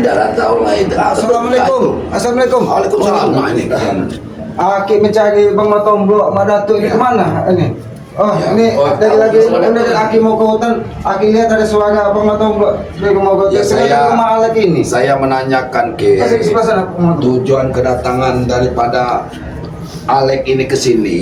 tidak tahu lah itu. Assalamualaikum. Assalamualaikum. Waalaikumsalam. Nah, ini Aki mencari Bang Matomblo, Mak Datuk ini kemana ini? Oh, Ya. ini Oh, dari lagi tahu. dari Aki mau ke hutan. Aki lihat ada suara Bang Matomblo dari rumah gue. Ya, saya rumah Alek ini. Saya menanyakan ke Masih di sebelah sana. tujuan kedatangan daripada Alek ini ke sini,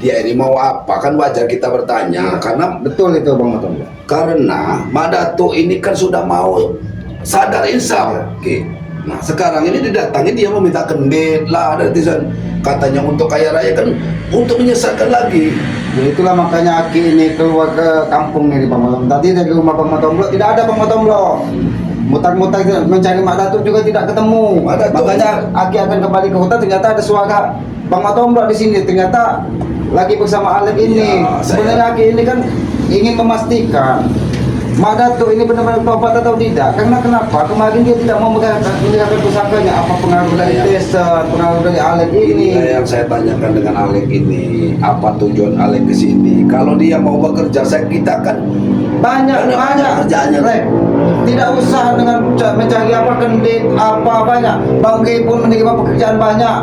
dia ini mau apa? Kan wajar kita bertanya karena Betul itu Bang Matomblo. karena Mak Datuk ini kan sudah mau sadar insaf. Oke. Nah, sekarang ini didatangi dia meminta kendit lah dari Tisan. Katanya untuk kaya raya kan untuk menyesatkan lagi. Ya, itulah makanya Aki ini keluar ke kampung ini Bang Matomblo. Tadi dari rumah Bang Matomblo tidak ada Bang Matomblo. Mutar-mutar mencari Mak Datuk juga tidak ketemu. Mak Datuk Makanya Aki akan kembali ke hutan, ternyata ada suara Bang Matomblo di sini. Ternyata lagi bersama Alek ini. Ya, Sebenarnya Aki ini kan ingin memastikan Mak Datuk ini benar-benar tobat atau tidak. Karena kenapa? Kemarin dia tidak mau menyerahkan pusakanya. Apa pengaruh dari Tyson, pengaruh dari Alek ini? Inilah yang saya tanyakan dengan Alek ini. Apa tujuan Alek ke sini? Kalau dia mau bekerja, kita kan Banyak kerjanya. Rek. Tidak usah dengan mencari apa kendit apa banyak. Bang Gay pun menerima pekerjaan banyak.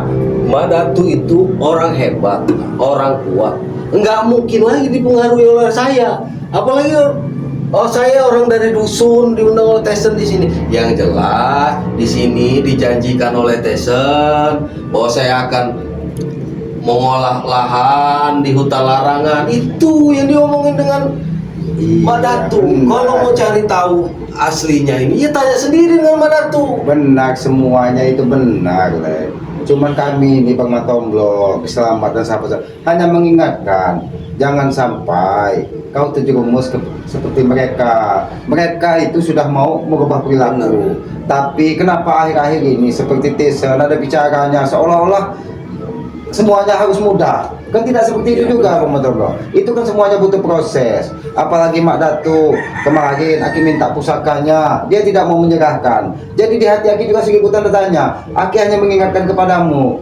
Mak Datuk itu orang hebat, orang kuat. Enggak mungkin lagi dipengaruhi oleh saya. Apalagi saya orang dari dusun diundang oleh Tyson di sini. Yang jelas di sini dijanjikan oleh Tyson bahwa saya akan mengolah lahan di hutan larangan. Itu yang diomongin dengan Mak Datuk. Kalau mau cari tahu aslinya ini, ya tanya sendiri dengan Mak Datuk. Benar, semuanya itu benar, Rek. Cuman kami ini Bang Matomblo, keselamatan sahabat hanya mengingatkan jangan sampai kau terjerumus seperti mereka. Mereka itu sudah mau merubah perilaku. Tapi kenapa akhir-akhir ini seperti Tyson ada bicaranya seolah-olah semuanya harus mudah. Kan tidak seperti itu juga Bang Matomblo. Itu kan semuanya butuh proses. Apalagi Mak Datuk kemarin Aki minta pusakanya, dia tidak mau menyerahkan. Jadi di hati Aki juga 1000 tanda tanya. Aki hanya mengingatkan kepadamu,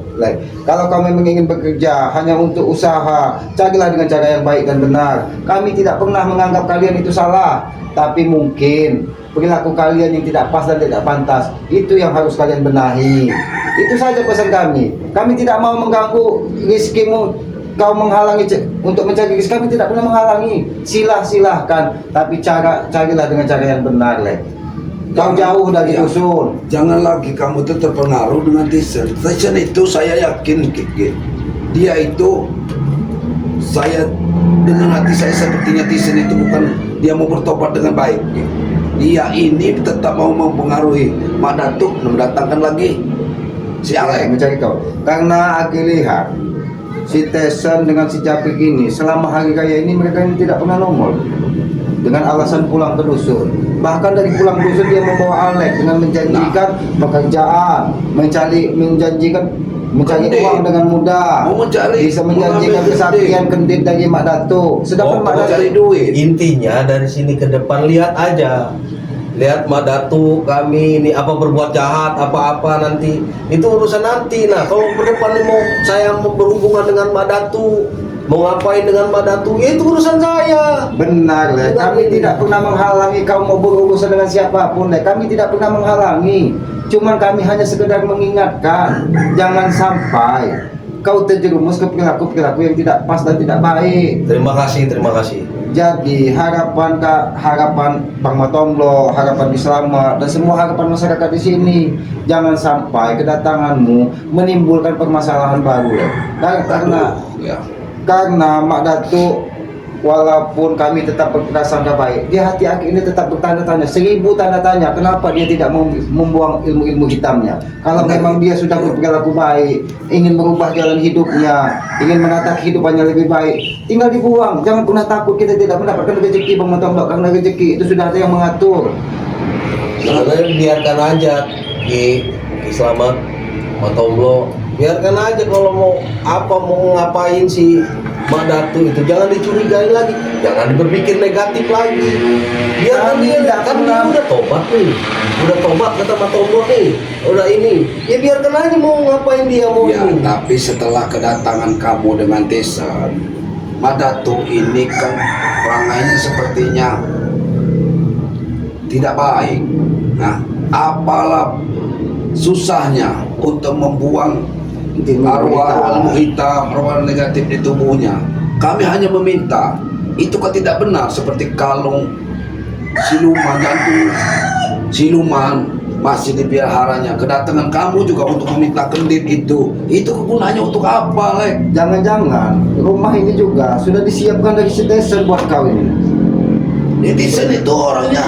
kalau kamu memang ingin bekerja hanya untuk usaha, carilah dengan cara yang baik dan benar. Kami tidak pernah menganggap kalian itu salah, tapi mungkin perilaku kalian yang tidak pas dan tidak pantas itu yang harus kalian benahi. Itu saja pesan kami. Kami tidak mau mengganggu rizkimu. Kau menghalangi untuk mencari rezeki, kami tidak pernah menghalangi. Silahkan, tapi carilah dengan cara yang benar, Lek. Kau jauh dari dusun. Jangan lagi kamu itu terpengaruh dengan Tyson. Tyson itu saya yakin, Kiki. Dia itu saya dengan hati saya sepertinya Tyson itu bukan dia mau bertobat dengan baik. Dia ini tetap mau mempengaruhi Mak Datuk mendatangkan lagi si Alek mencari kau. Karena Aki lihat si Tyson dengan si Japik ini selama hari raya ini mereka ini tidak pernah nongol dengan alasan pulang ke dusun. Bahkan dari pulang dusun dia membawa Alek dengan menjanjikan pekerjaan, mencari uang dengan mudah, bisa menjanjikan kesaktian kendit dari Mak Datuk. Sedangkan Mak Datuk cari duit. Intinya dari sini ke depan lihat aja. Lihat Mak Datuk kami ini apa berbuat jahat apa-apa nanti itu urusan nanti. Nah kalau ke depan mau saya mau berhubungan dengan Mak Datuk, mau ngapain dengan Mak Datuk, itu urusan saya. Benar, Lek. Kami tidak pernah menghalangi kau mau berurusan dengan siapapun, Lek. Kami tidak pernah menghalangi. Cuman kami hanya sekedar mengingatkan jangan sampai kau terjerumus ke perilaku yang tidak pas dan tidak baik. Terima kasih. Jadi harapan Bang Matomblo, harapan Selamat dan semua harapan masyarakat di sini jangan sampai kedatanganmu menimbulkan permasalahan baru, Lek. Karena Mak Datuk walaupun kami tetap berprasangka baik, di hati Aki ini tetap bertanya-tanya, 1000 tanda tanya, kenapa dia tidak mau membuang ilmu-ilmu hitamnya. Kalau memang dia sudah berperilaku baik, ingin merubah jalan hidupnya, ingin menata kehidupannya lebih baik, tinggal dibuang. Jangan pernah takut kita tidak mendapatkan rezeki Bang Matomblo, karena rezeki itu sudah ada yang mengatur. Karena biarkan aja Selamat Matomblo, biarkan aja kalau mau ngapain sih Mak Datuk itu, jangan dicurigai lagi, jangan berpikir negatif lagi. Biarkan dia, kan dia udah tobat nih, udah tobat kata Matomblo nih, udah ini, ya biarkan aja mau ngapain dia mau ini. Tapi setelah kedatangan kamu dengan Tyson, Mak Datuk ini kan orangnya sepertinya tidak baik. Nah, apalah susahnya untuk membuang arwah ilmu hitam, arwah negatif di tubuhnya. Kami hanya meminta, itu kan tidak benar seperti kalung siluman, jantung siluman masih dipeliharanya. Kedatangan kamu juga untuk meminta kendit itu gunanya untuk apa, Lek? Jangan-jangan rumah ini juga sudah disiapkan dari citizen buat kau ini. Netizen itu orangnya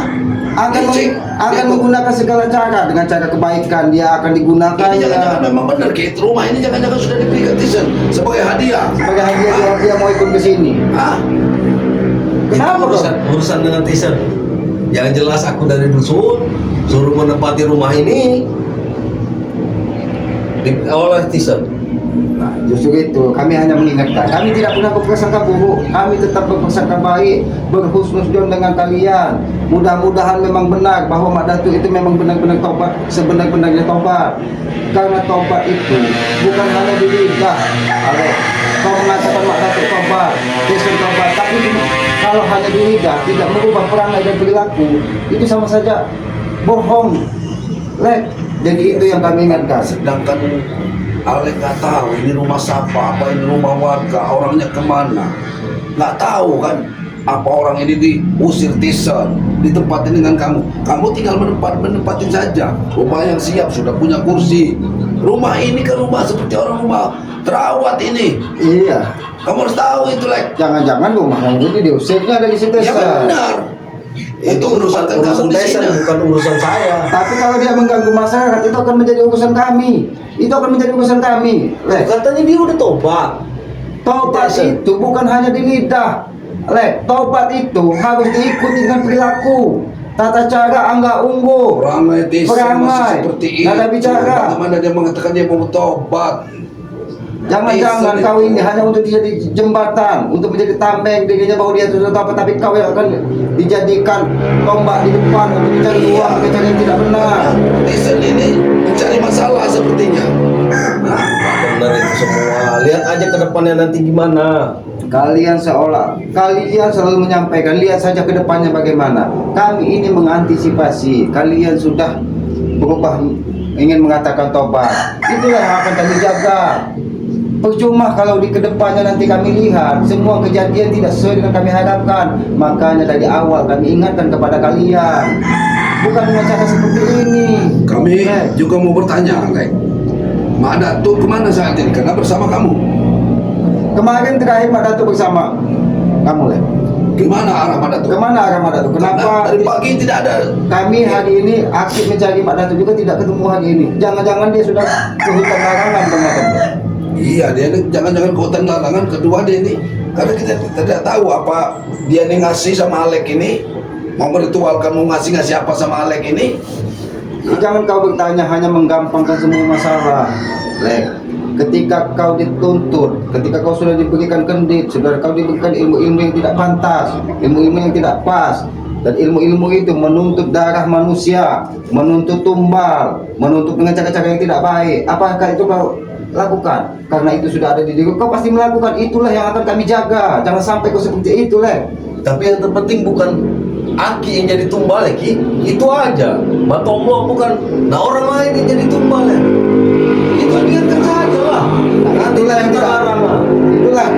akan menggunakan segala cara, dengan cara kebaikan dia akan digunakan. Ini jangan-jangan memang benar gitu, rumah ini jangan-jangan sudah diberikan netizen sebagai hadiah. Sebagai hadiah dia mau ikut ke sini. Hah? Kenapa Itu urusan dengan teaser. Yang jelas aku dari dusun suruh menempati rumah ini oleh teaser. Nah, justru itu kami hanya mengingatkan. Kami tidak pernah berprasangka buruk. Kami tetap berprasangka baik, berhusnuzon dengan kalian. Mudah-mudahan memang benar bahwa Mak Datuk itu memang benar-benar tobat, sebenar-benarnya tobat. Karena tobat itu bukan hanya di lidah. Kau mengatakan Mak Datuk tobat, Jason tobat, tapi kalau hanya di lidah tidak merubah perangai dan perilaku, itu sama saja bohong. Lek, jadi itu yang kami ingatkan. Sedangkan Alek nggak tahu ini rumah siapa, apa ini rumah warga, orangnya kemana, nggak tahu kan. Apa orang ini diusir teaser, ditempatin dengan kamu tinggal menempatin saja. Rumah yang siap, sudah punya kursi. Rumah ini kan rumah seperti orang rumah terawat ini. Iya. Kamu harus tahu itu, Lek. Jangan-jangan rumah yang ini diusirnya dari situ. Ya benar. Itu urusan kamu di teaser, sini. bukan urusan saya. Tapi kalau dia mengganggu masyarakat, itu akan menjadi urusan kami. Itu akan menjadi urusan kami. Lek, Katanya dia udah tobat. tobat Teaser. itu bukan hanya di lidah. Lek, tobat itu harus diikuti dengan perilaku, tata cara angga unggu, Perangai teaser masih perangai, seperti itu. nada bicara. Bagaimana dia mengatakan dia mau tobat? Jangan-jangan Teaser kau itu. ini hanya untuk jadi jembatan, untuk menjadi tameng dirinya bahwa dia sudah tobat, tapi kau yang akan dijadikan tombak di depan untuk mencari uang dengan cara yang tidak benar. Teaser ini mencari masalah sepertinya. Nah, Benar itu semua. Lihat aja ke depannya nanti gimana. Kalian selalu menyampaikan, lihat saja ke depannya bagaimana. Kami ini mengantisipasi. Kalian sudah berubah, ingin mengatakan tobat. Itulah yang akan kami jaga. Percuma kalau di kedepannya nanti kami lihat semua kejadian tidak sesuai dengan kami harapkan. Makanya dari awal kami ingatkan kepada kalian, bukan dengan cara seperti ini. kami juga mau bertanya, Lek. Mak Datuk kemana saat ini? Karena bersama kamu. Kemarin terakhir Mak Datuk bersama kamu, Lek. Gimana arah Mak Datuk? Kemana arah Mak Datuk? Karena Kenapa dari pagi tidak ada. kami hari ini aktif mencari Mak Datuk juga tidak ketemu hari ini? Jangan-jangan dia sudah ke hutan larangan, Bang. Iya, dia ini jangan-jangan ke hutan larangan. Kedua dia ini, karena kita tidak tahu apa dia ini ngasih sama Alek ini, mau meritualkan, mau ngasih apa sama Alek ini. Jangan kau bertanya hanya menggampangkan semua masalah, Lek. Ketika kau dituntut, ketika kau sudah diberikan kendit, sudah kau diberikan ilmu-ilmu yang tidak pantas, ilmu-ilmu yang tidak pas, dan ilmu-ilmu itu menuntut darah manusia, menuntut tumbal, menuntut dengan cara-cara yang tidak baik. Apakah itu kau lakukan? Karena itu sudah ada di diri kau, pasti melakukan. Itulah yang akan kami jaga. Jangan sampai kau seperti itu, Lek. Tapi yang terpenting bukan Aki yang jadi tumbal ya, Ki. Itu aja. Matomlo bukan. Nah, orang lain yang jadi tumbal ya. Itu biarkan saja lah. Itulah yang tidak terlarang lah. Itulah.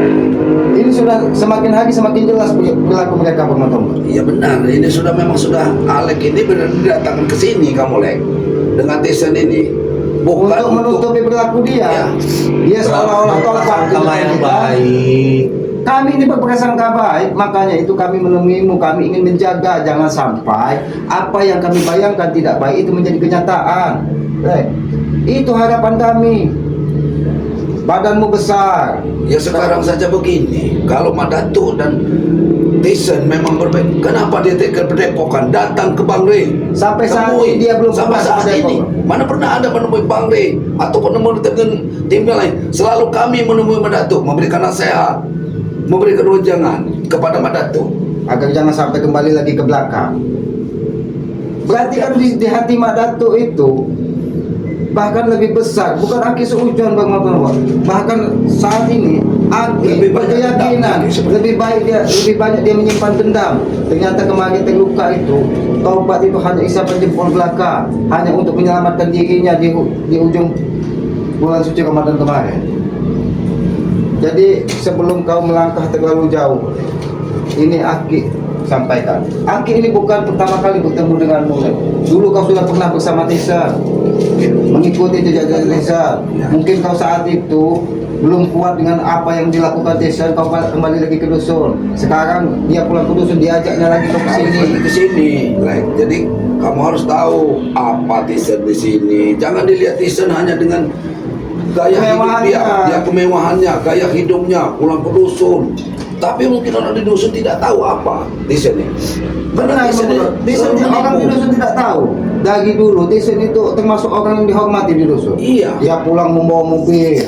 Ini sudah semakin hari semakin jelas perilaku mereka, penonton. Iya benar, ini memang sudah Alek ini benar didatangkan ke sini kamu, Lek. Dengan teaser ini. Bukan Untuk menutupi perilaku dia. Ya. Dia seolah-olah tobat. Kalau yang baik. Kami ini berprasangka baik, makanya itu kami menemuimu. Kami ingin menjaga, jangan sampai apa yang kami bayangkan tidak baik itu menjadi kenyataan. Itu harapan kami. Badanmu besar. Ya sekarang saja begini, kalau Mak Datuk dan Tyson memang berbeda, kenapa dia tidak berdepokan datang ke Bang Rey? Sampai saat Temui. ini dia belum sampai pernah saat berdepok. ini. Mana pernah ada menemui Bang Rey ataupun menemui dengan tim yang lain. Selalu kami menemui Mak Datuk, memberikan nasihat, memberikan wejangan kepada Mak Datuk. Agar jangan sampai kembali lagi ke belakang. Berarti kan di hati Mak Datuk itu bahkan lebih besar, bukan Aki seujuan, Bang Matono. Bahkan saat ini Aki Lebih banyak berkeyakinan dendam, Aki sebenarnya. lebih banyak dia menyimpan dendam. Ternyata kemarin terluka itu taubat itu hanya isapan jempol belaka, hanya untuk menyelamatkan dirinya di ujung bulan suci Ramadan kemarin. Jadi sebelum kau melangkah terlalu jauh, ini Aki sampaikan. Aki ini bukan pertama kali bertemu denganmu. Dulu kau sudah pernah bersama Tisa, mengikuti jejak Tisa. Mungkin kau saat itu belum kuat dengan apa yang dilakukan Tisa, kau kembali lagi ke dusun. Sekarang dia pulang ke dusun, diajaknya lagi ke sini. Ke sini. Jadi kamu harus tahu apa Tisen di sini. Jangan dilihat Tisen hanya dengan gaya hidup dia kemewahannya, gaya hidupnya, pulang ke dusun. Tapi mungkin orang di dusun tidak tahu apa Tisen ini. Benar, Tisen orang di dusun tidak tahu. Dari dulu Tisen itu termasuk orang yang dihormati di dusun. Iya. Dia pulang membawa mobil,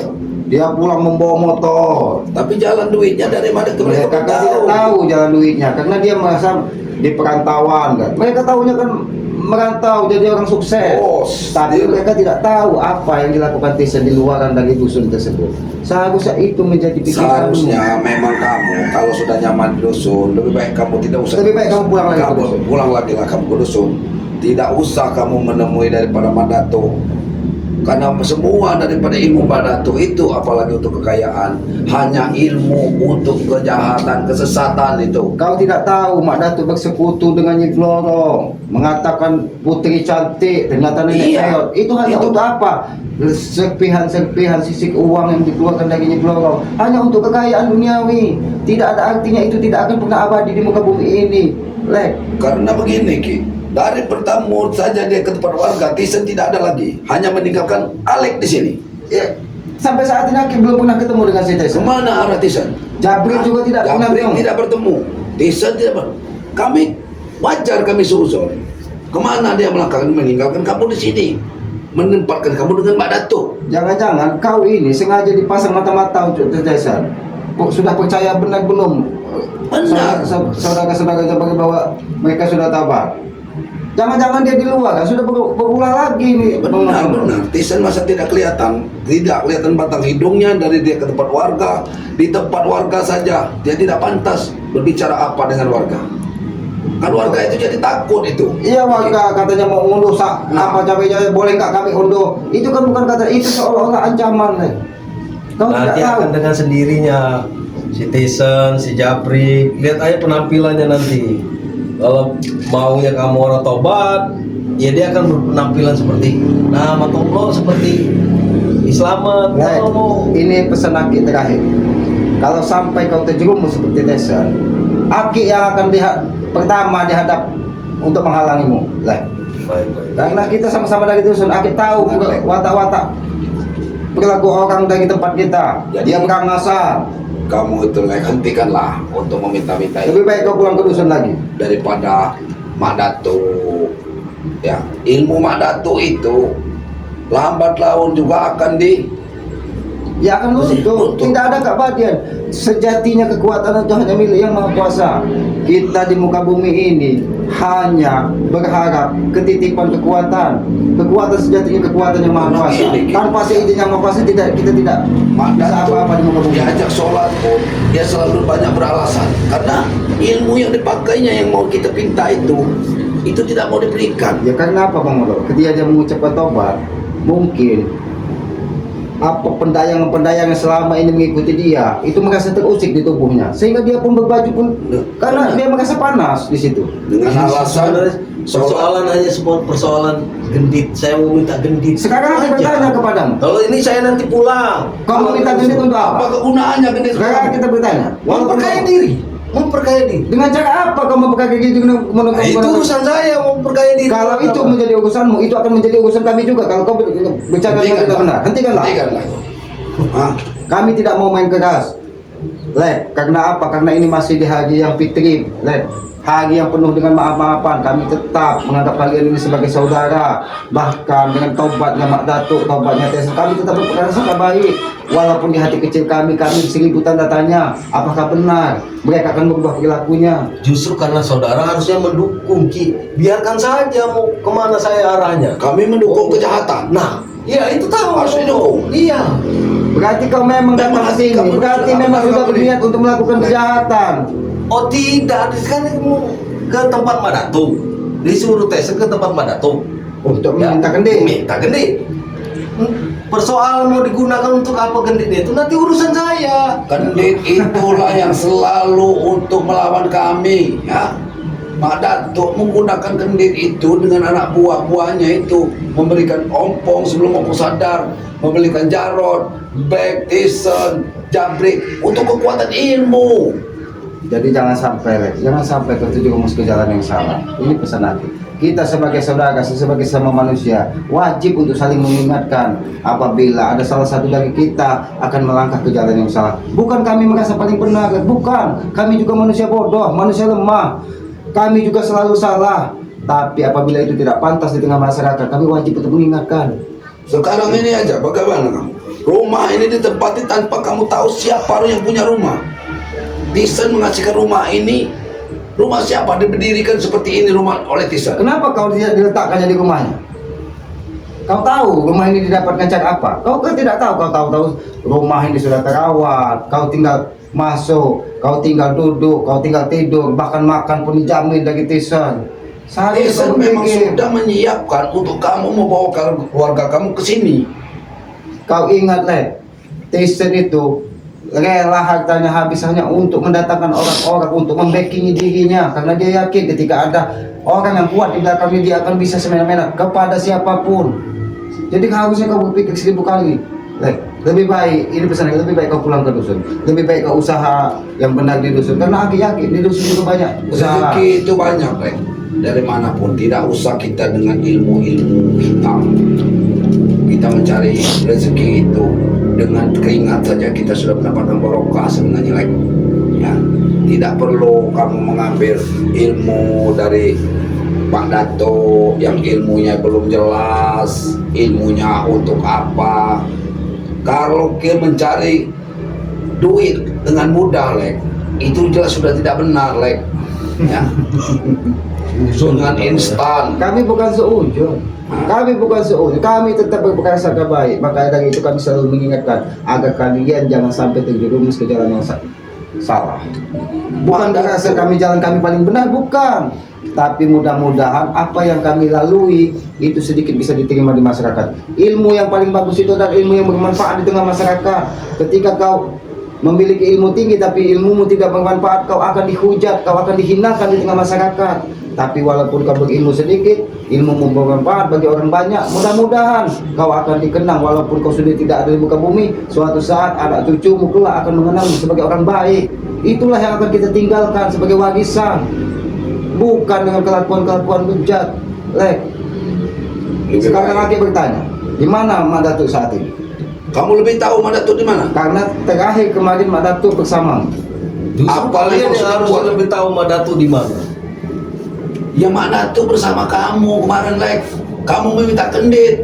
dia pulang membawa motor. Tapi jalan duitnya dari mana ke mereka Mereka kan tidak tahu jalan duitnya karena dia merasa di perantauan kan. Mereka tahunya kan merantau jadi orang sukses. Tapi mereka tidak tahu apa yang dilakukan Tisen di luaran dari dusun tersebut. Seharusnya itu menjadi pikiran. Seharusnya memang kamu kalau sudah nyaman di dusun, lebih baik kamu tidak usah. Lebih baik kamu pulang lagi ke dusun. Pulang lagi lah kamu ke dusun. Tidak usah kamu menemui daripada Madato. Karena semua daripada ilmu Madato itu, apalagi untuk kekayaan, hanya ilmu untuk kejahatan, kesesatan itu. Kau tidak tahu Mak Datuk bersekutu dengan Nyi Glorong, mengatakan putri cantik ternyata nenek Eyot. Itu hanya untuk apa? Serpihan-serpihan sisik uang yang dikeluarkan dari Nyi Glorong hanya untuk kekayaan duniawi. Tidak ada artinya, itu tidak akan pernah abadi di muka bumi ini. Karena begini Ki, dari pertama saja dia ke tempat warga, Tisen tidak ada lagi, hanya meninggalkan Alek di sini. Ya, sampai saat ini Aki belum pernah ketemu dengan si Tisen. Kemana arah Tisen? Jabrik juga tidak pernah Jabrik tidak bertemu. Tisen tidak bertemu. Kami wajar kami susur. Kemana dia melangkah, meninggalkan kamu di sini, menempatkan kamu dengan Mbak Datuk. Jangan-jangan kau ini sengaja dipasang mata-mata untuk Tisen. Kok sudah percaya benar belum? Benar. Saudara-saudara bahwa mereka sudah tabat. Jangan-jangan dia di luar kan sudah berulang lagi nih. Benar. Tisen masa tidak kelihatan batang hidungnya dari dia ke tempat warga. Di tempat warga saja dia tidak pantas berbicara apa dengan warga. Kan warga itu jadi takut itu. Iya, warga katanya mau unduh apa cabai boleh nggak kami unduh? Itu kan bukan kata, itu seolah-olah ancaman nih. Kau Nanti tidak tahu. akan dengan sendirinya si Tisen, si Jabrik, lihat aja penampilannya nanti. Kalau maunya kamu orang tobat, ya dia akan berpenampilan seperti nama Tomlo, seperti Islamat. Nah, Kalau mau ini pesan Aki terakhir. Kalau sampai kau terjerumus seperti Tesen, Aki yang akan pertama dihadap untuk menghalangimu. baik. Karena kita sama-sama dari dusun, Aki tahu watak-watak perilaku orang dari tempat kita. Jadi- Dia berangasar. Kamu itu hentikanlah untuk meminta-minta itu Lebih baik kau pulang ke dusun lagi. daripada Mak Datuk. Ya, ilmu Mak Datuk itu lambat laun juga akan Ya akan luntur. Tidak ada keabadian. Sejatinya kekuatan itu hanya milik Yang Maha Kuasa. Kita di muka bumi ini hanya berharap ketitipan kekuatan. Kekuatan sejatinya kekuatan Yang Maha Kuasa. Tanpa seizin Yang Maha Kuasa kita tidak Mak bisa Datuk apa-apa di muka bumi. diajak sholat pun dia selalu banyak beralasan karena ilmu yang dipakainya yang mau kita pinta itu tidak mau diberikan. Ya karena apa Bang Molo? Ketika dia mengucapkan tobat, mungkin apa pendayangan-pendayangan selama ini mengikuti dia itu merasa terusik di tubuhnya, sehingga dia pun berbaju pun karena dia merasa panas di situ. Dengan alasan Sebenarnya persoalan hanya sebuah persoalan gendit. Saya mau minta gendit. Sekarang aku aja. bertanya kepadamu, Kalau ini saya nanti pulang. kamu minta gendit untuk apa apa? kegunaannya gede Sekarang kita bertanya, Memperkaya diri. Memperkaya diri. dengan cara apa kamu memperkaya gitu? Nah, itu urusan saya mau memperkaya diri. Kalau itu menjadi urusanmu, itu akan menjadi urusan kami juga. Kalau kau bicara dengan tidak benar, hentikanlah. Hah? Kami tidak mau main keras. Karena apa? Karena ini masih di hari yang fitri, hari yang penuh dengan maaf-maafan. Kami tetap menganggap kalian ini sebagai saudara. Bahkan dengan taubatnya Mak Datuk, taubatnya Tesen, kami tetap berprasangka baik. Walaupun di hati kecil kami seribu tanda tanya, apakah benar mereka akan berubah perilakunya? Justru karena saudara harusnya mendukung Ki. Biarkan saja mau kemana saya arahnya. Kami mendukung kejahatan. Nah, ya itu tahu Harus didukung. Iya. Berarti kau memang datang ke sini. kamu Berarti sudah- memang kamu sudah sudah berniat untuk melakukan kejahatan. Oh tidak, sekarang mau ke tempat Madatuk. disuruh tes ke tempat Mak Datuk Untuk ya, meminta kendit. minta gendit. Persoalan mau digunakan untuk apa genditnya itu nanti urusan saya. Kendit itulah yang selalu untuk melawan kami, ya. Mak Datuk menggunakan kendit itu dengan anak buah-buahnya itu, memberikan ompong sebelum ompong sadar, memberikan jarod, bag, tisen, jabrik untuk kekuatan ilmu. Jadi jangan sampai terjerumus ke jalan yang salah. Ini pesan aku. Kita sebagai saudara, sebagai sama manusia, wajib untuk saling mengingatkan apabila ada salah satu dari kita akan melangkah ke jalan yang salah. Bukan kami merasa paling benar, bukan. Kami juga manusia bodoh, manusia lemah. Kami juga selalu salah. Tapi apabila itu tidak pantas di tengah masyarakat, kami wajib untuk mengingatkan. Sekarang ini aja, bagaimana kamu? Rumah ini ditempati tanpa kamu tahu siapa yang punya rumah. Tisen mengasihkan rumah ini. Rumah siapa diberdirikan seperti ini rumah oleh Tisen? Kenapa kau tidak diletakkannya di rumahnya? Kau tahu rumah ini didapatkan cat apa? Kau kan tidak tahu. Kau tahu rumah ini sudah terawat. Kau tinggal masuk, kau tinggal duduk, kau tinggal tidur, bahkan makan pun dijamin dari Tisen. Tisen memang sudah menyiapkan untuk kamu membawa keluarga kamu ke sini. Kau ingat, Tisen itu rela hartanya habis hanya untuk mendatangkan orang-orang untuk membackingi dirinya, karena dia yakin ketika ada orang yang kuat di belakangnya dia akan bisa semena-mena kepada siapapun. Jadi harusnya kau berpikir 1000 kali. Lebih baik, ini pesannya, lebih baik kau pulang ke dusun, lebih baik kau usaha yang benar di dusun, karena aku yakin di dusun juga banyak usaha. Rezeki itu banyak, dari manapun. Tidak usah kita dengan ilmu-ilmu hitam. Kita mencari rezeki itu dengan keringat saja kita sudah mendapatkan barokah sebenarnya, ya. Tidak perlu kamu mengambil ilmu dari Pak Dato yang ilmunya belum jelas, ilmunya untuk apa. Kalau kita mencari duit dengan mudah, itu jelas sudah tidak benar, ya. Dengan instan. Kami bukan seujung. Kami tetap berprasangka baik. Maka dari itu kami selalu mengingatkan agar kalian jangan sampai terjerumus ke jalan yang salah. Bukan karena kami jalan kami paling benar, bukan. Tapi mudah-mudahan apa yang kami lalui itu sedikit bisa diterima di masyarakat. Ilmu yang paling bagus itu adalah ilmu yang bermanfaat di tengah masyarakat. Ketika kau memiliki ilmu tinggi tapi ilmumu tidak bermanfaat, kau akan dihujat, kau akan dihinakan di tengah masyarakat. Tapi walaupun kau berilmu sedikit, ilmu bermanfaat bagi orang banyak, mudah-mudahan kau akan dikenang walaupun kau sudah tidak ada di muka bumi. Suatu saat anak cucumu kelak akan mengenalmu sebagai orang baik. Itulah yang akan kita tinggalkan sebagai warisan, bukan dengan kelakuan-kelakuan bejat. Sekarang lagi bertanya, di mana Mak Datuk saat ini? Kamu lebih tahu Mak Datuk di mana? Karena terakhir kemarin Mak Datuk bersamamu. Apalagi Kalian yang sudah harus buat. lebih tahu Mak Datuk di mana. Ya Mak Datuk bersama kamu kemarin, kamu meminta kendit.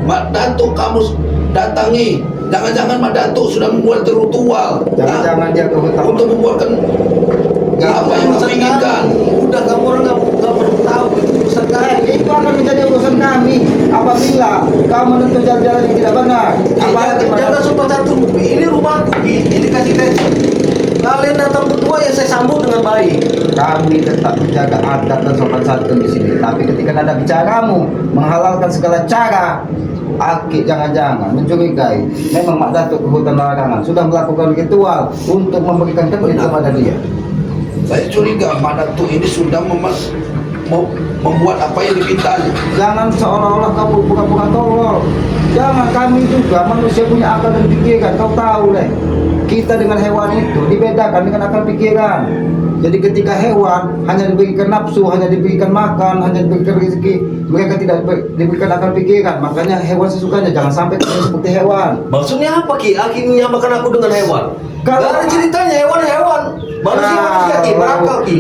Mak Datuk kamu datangi. Jangan-jangan Mak Datuk sudah membuat ritual, Jangan-jangan dia kebetulan untuk membuatkan apa yang kamu inginkan. Udah kamu orang nggak perlu tahu itu urusan kalian. Itu akan menjadi urusan kami apabila kau menempuh jalan-jalan yang tidak benar. Apalagi Jaga sopan satu, ini rumahku, ini kasih tes. Kalian datang berdua ya saya sambut dengan baik. kami tetap menjaga adat dan sopan santun di sini. Tapi ketika nada bicaramu menghalalkan segala cara, Aki jangan-jangan mencurigai memang Mak Datuk ke hutan larangan sudah melakukan ritual untuk memberikan kendit kepada dia. Saya curiga Mak Datuk ini sudah membuat apa yang dipintanya. Jangan seolah-olah kamu pura-pura tolol. Jangan, kami juga manusia punya akal dan pikiran. Kau tahu deh, kita dengan hewan itu dibedakan dengan akal pikiran. Jadi ketika hewan hanya diberikan nafsu, hanya diberikan makan, hanya diberikan rezeki, mereka tidak diberikan akal pikiran. Makanya hewan sesukanya, jangan sampai kita seperti hewan. Maksudnya apa Ki? Aki menyamakan aku dengan hewan. Kalau- Gak ada ceritanya hewan-hewan. Manusia Ki, berakal Ki.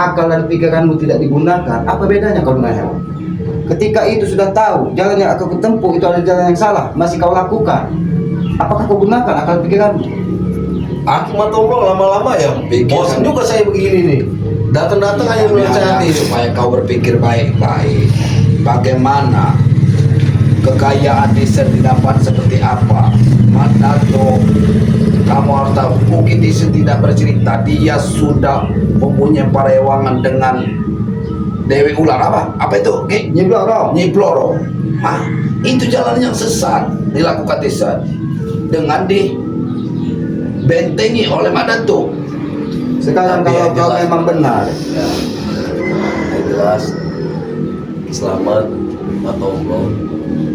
Akal dan pikiranmu tidak digunakan, apa bedanya kau dengan hewan? Ketika itu sudah tahu jalan yang aku tempuh itu adalah jalan yang salah, masih kau lakukan, apakah kau gunakan akal pikiranmu? Aki matolong lama-lama ya. Pikiran. Bosan juga saya begini nih. Datang-datang hanya menasihati. Supaya kau berpikir baik-baik. Bagaimana kekayaan Disen didapat seperti apa? Mak Datuk, kamu harus tahu, mungkin Disen tidak bercerita. Dia sudah mempunyai parewangan dengan Dewi ular apa? Apa itu? Nyibloro. Nyibloro. Ah, itu jalan yang sesat dilakukan Tisan dengan dibentengi oleh Mak Datuk. Sekarang Tapi kalau yang kau jelas- memang benar, Ya, yang jelas selamat atau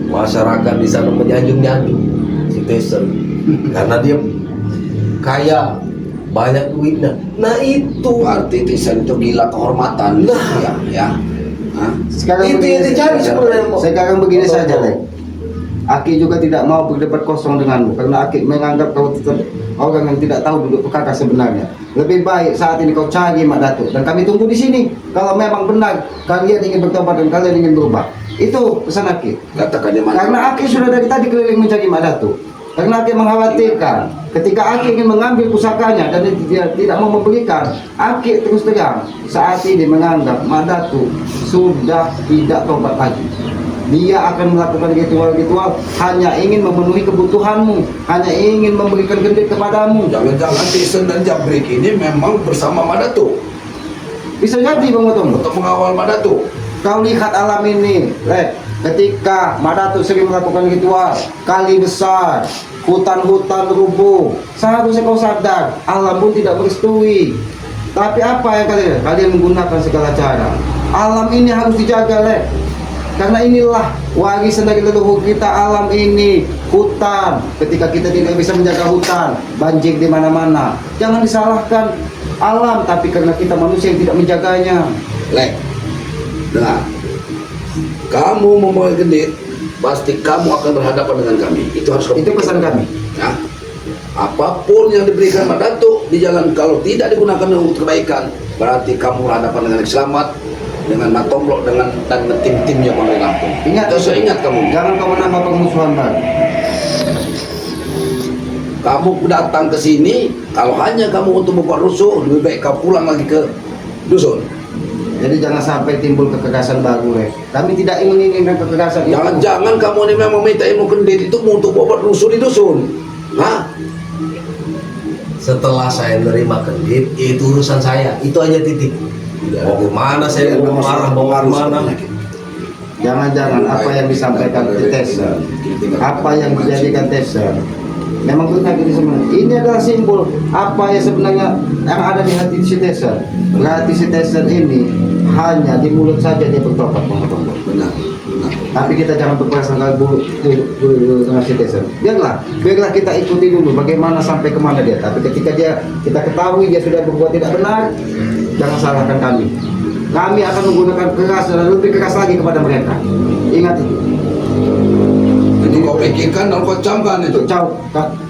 masyarakat di sana menyanjung-nyanjung si Tyson karena dia kaya, banyak duitnya. Nah itu Berarti Tisan itu gila kehormatan. Nah. ya. Hah? sekarang Itu yang dicari sebenarnya, Pak. sekarang begini Betul. saja, Lek. Aki juga tidak mau berdebat kosong denganmu karena Aki menganggap kau tetap orang yang tidak tahu duduk perkara sebenarnya. Lebih baik saat ini kau cari Mak Datuk dan kami tunggu di sini. Kalau memang benar kalian ingin bertobat dan kalian ingin berubah, itu pesan Aki. Katakan dia mana? Karena Aki sudah dari tadi keliling mencari Mak Datuk. Karena Aki mengkhawatirkan ketika Aki ingin mengambil pusakanya dan dia tidak mau memberikan, Aki terus terang saat ini menganggap Mak Datuk sudah tidak tobat lagi. Dia akan melakukan ritual-ritual hanya ingin memenuhi kebutuhanmu, hanya ingin memberikan gendit kepadamu. Jangan-jangan Tisan dan Jabrik ini memang bersama Mak Datuk Bisa jadi Bang Otong. untuk mengawal Mak Datuk. Kau lihat alam ini, Lek. Ketika Mak Datuk sering melakukan ritual, kali besar, hutan-hutan rubuh, seharusnya kau sadar, alam pun tidak merestui. Tapi apa yang kalian menggunakan segala cara. Alam ini harus dijaga, Lek. Karena inilah warisan dari leluhur kita, alam ini, hutan. Ketika kita tidak bisa menjaga hutan, banjir di mana-mana. Jangan disalahkan alam, tapi karena kita manusia yang tidak menjaganya. Lek, dengar. Kamu membawa gendit, pasti kamu akan berhadapan dengan kami. Itu harus kamu Itu pesan pikirkan. kami. Ya. Apapun yang diberikan Mak Datuk di jalan, kalau tidak digunakan untuk kebaikan, berarti kamu berhadapan dengan selamat, dengan Mak Tomblok, dengan dan tim-timnya Pandai Lampung. Ingat, Itu saya ingat kamu. Jangan kau menambah permusuhan baru. Kamu datang ke sini, kalau hanya kamu untuk membuat rusuh, lebih baik kau pulang lagi ke dusun. Jadi jangan sampai timbul kekerasan baru, Lek. Kami tidak menginginkan kekerasan itu. Jangan-jangan kamu ini memang minta ilmu gendit itu untuk membuat rusuh di dusun. Hah? setelah saya nerima kredit itu urusan saya, itu aja titik. Mau kemana saya mau marah, mau kemana? Jangan-jangan apa yang disampaikan di Tyson, apa yang dijadikan Tyson, memang benar gitu sebenarnya. Ini adalah simbol apa yang sebenarnya yang ada di hati si Tyson. Berarti si Tyson ini hanya di mulut saja dia bertobat, Benar, benar. tapi kita jangan berprasangka buruk dengan si Tyson. Biarlah kita ikuti dulu bagaimana sampai kemana dia. Tapi ketika kita ketahui dia sudah berbuat tidak benar, jangan salahkan kami. Kami akan menggunakan keras dan lebih keras lagi kepada mereka. Ingat itu. Jadi kau pikirkan dan kau camkan itu.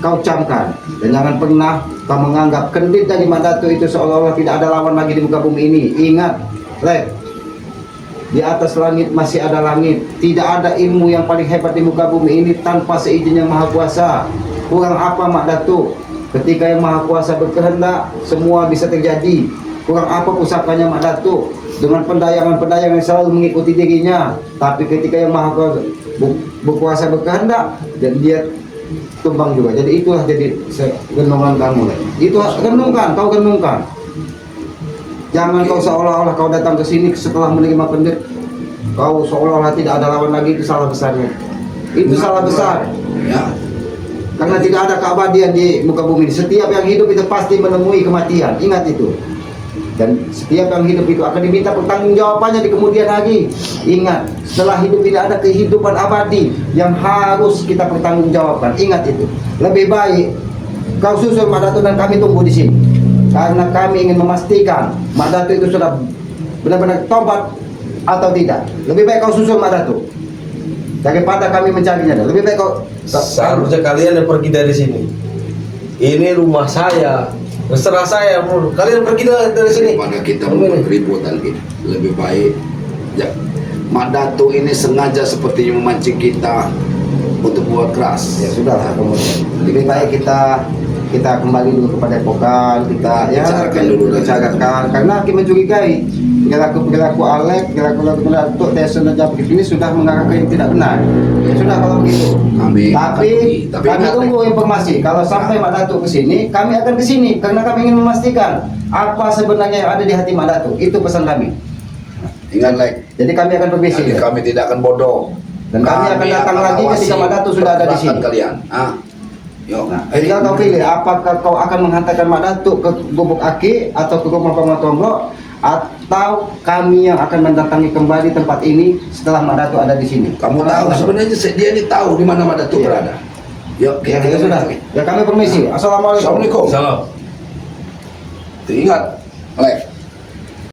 Kau camkan dan jangan pernah kau menganggap kendit dari Mak Datuk itu seolah-olah tidak ada lawan lagi di muka bumi ini. Ingat, Lek, di atas langit masih ada langit. Tidak ada ilmu yang paling hebat di muka bumi ini tanpa seizin yang Maha Kuasa. Kurang apa Mak Datuk? Ketika yang Maha Kuasa berkehendak, semua bisa terjadi. Kurang apa pusakanya Mak Datuk dengan pendayangan-pendayangan yang selalu mengikuti dirinya. Tapi ketika yang Maha Kuasa berkehendak, dan dia tumbang juga. Jadi itulah jadi renungan kamu. Itu renungkan, kau renungkan. Jangan kau seolah-olah kau datang ke sini setelah menerima pendeta, kau seolah-olah tidak ada lawan lagi, itu salah besarnya. Itu salah besar. Ya. Karena tidak ada keabadian di muka bumi ini. Setiap yang hidup itu pasti menemui kematian. Ingat itu. Dan setiap yang hidup itu akan diminta pertanggungjawabannya di kemudian hari. Ingat, setelah hidup tidak ada kehidupan abadi yang harus kita pertanggungjawabkan. Ingat itu. Lebih baik kau susul Mak Datuk dan kami tunggu di sini. Karena kami ingin memastikan Mak Datuk itu sudah benar-benar tobat atau tidak. Lebih baik kau susul Mak Datuk daripada kami mencarinya. Lebih baik kau. Seharusnya kalian yang pergi dari sini. Ini rumah saya. Terserah saya, kalian pergi dari sini. Daripada kita membuat keributan gitu. Lebih baik ya. Mak Datuk ini sengaja sepertinya memancing kita untuk buat keras. Ya sudah, kemudian lebih baik kita kembali dulu kepada epokan, kita ya Bicarakan dulu. bicarakan karena kita mencurigai perilaku Alek, perilaku Datuk Tyson dan Jabrik ini sudah mengarah ke yang tidak benar. Ya sudah kalau begitu. Tapi kami ingat, tunggu informasi. Kalau sampai Mak Datuk ke sini, kami akan ke sini karena kami ingin memastikan apa sebenarnya yang ada di hati Mak Datuk. Itu pesan kami. Ingat Lek. Jadi kami akan permisi. Jadi kami tidak akan bodoh. Dan kami akan datang lagi awasi ketika Mak Datuk sudah ada di pergerakan sini. kalian. Ah. Yuk. Nah, tinggal kau pilih apakah kau akan menghantarkan Mak Datuk ke Gubuk Aki atau ke rumah Pak Tomblok, atau kami yang akan mendatangi kembali tempat ini setelah Mak Datuk ada di sini. Kamu tahu sebenarnya dia ini tahu di mana Mak Datuk Iya. berada. Yuk, Ya, ya sudah. Ya kami permisi. Assalamualaikum. Assalamualaikum. Salam. Ingat, Lek.